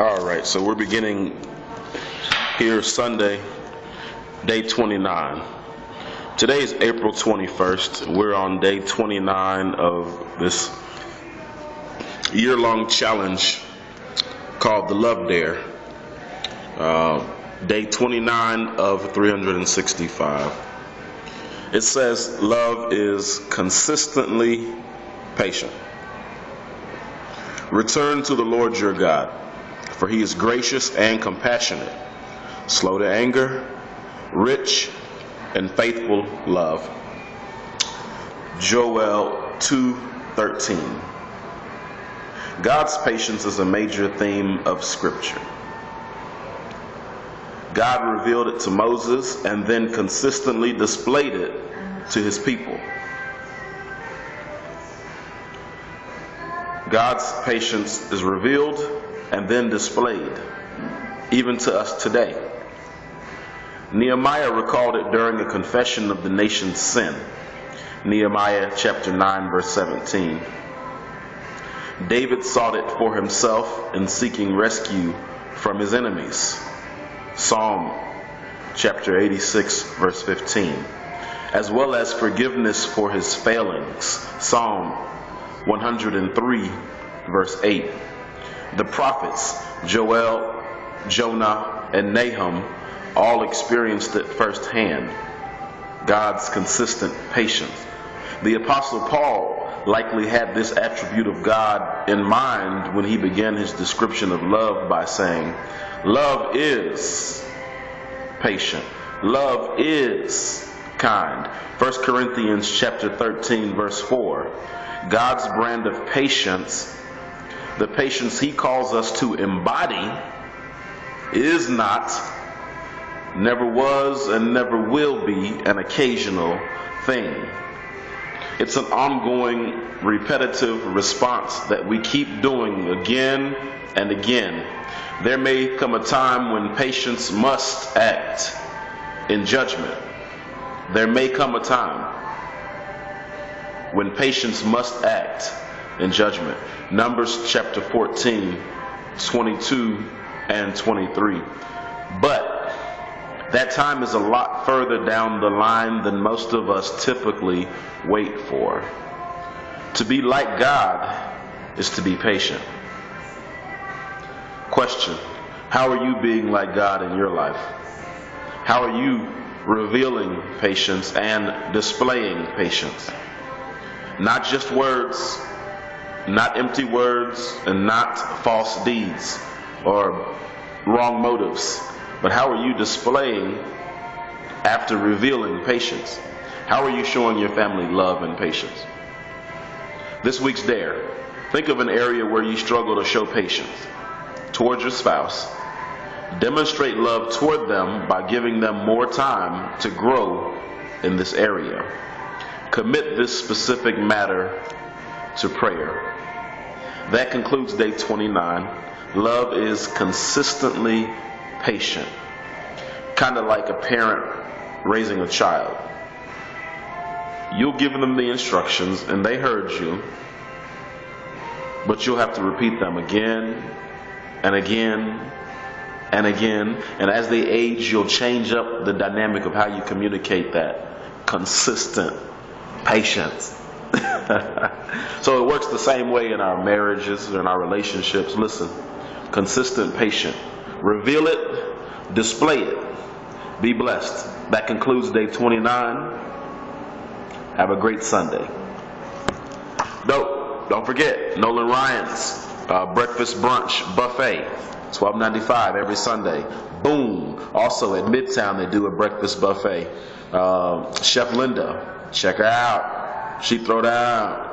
All right, so we're beginning here Sunday, day 29. Today is April 21st. We're on day 29 of this year-long challenge called the Love Dare. Day 29 of 365. It says love is consistently patient. Return to the Lord your God, for he is gracious and compassionate, slow to anger, rich in faithful love. Joel 2:13. God's patience is a major theme of Scripture. God revealed it to Moses and then consistently displayed it to his people. God's patience is revealed and then displayed, even to us today. Nehemiah recalled it during a confession of the nation's sin. Nehemiah chapter 9, verse 17. David sought it for himself in seeking rescue from his enemies. Psalm chapter 86, verse 15. As well as forgiveness for his failings. Psalm 103, verse 8. The prophets, Joel, Jonah, and Nahum, all experienced it firsthand. God's consistent patience. The Apostle Paul likely had this attribute of God in mind when he began his description of love by saying, love is patient. Love is kind. 1 Corinthians chapter 13, verse 4. God's brand of patience, the patience he calls us to embody, is not, never was, and never will be an occasional thing. It's an ongoing, repetitive response that we keep doing again and again. There may come a time when patience must act in judgment. There may come a time when patience must act in judgment. Numbers chapter 14, 22 and 23. But that time is a lot further down the line than most of us typically wait for. To be like God is to be patient. Question: how are you being like God in your life? How are you revealing patience and displaying patience? Not just words, not empty words, and not false deeds or wrong motives. But how are you displaying after revealing patience? How are you showing your family love and patience? This week's dare. Think of an area where you struggle to show patience towards your spouse. Demonstrate love toward them by giving them more time to grow in this area. Commit this specific matter to prayer. That concludes day 29. Love is consistently patient. Kind of like a parent raising a child. You'll give them the instructions and they heard you, but you'll have to repeat them again and again and again. And as they age, you'll change up the dynamic of how you communicate that consistent patience. So it works the same way in our marriages and our relationships. Listen, consistent patient. Reveal it, display it. Be blessed. That concludes day 29. Have a great Sunday. Don't forget, Nolan Ryan's breakfast brunch buffet, $12.95 every Sunday. Boom. Also at Midtown they do a breakfast buffet. Chef Linda, check her out. She throw down.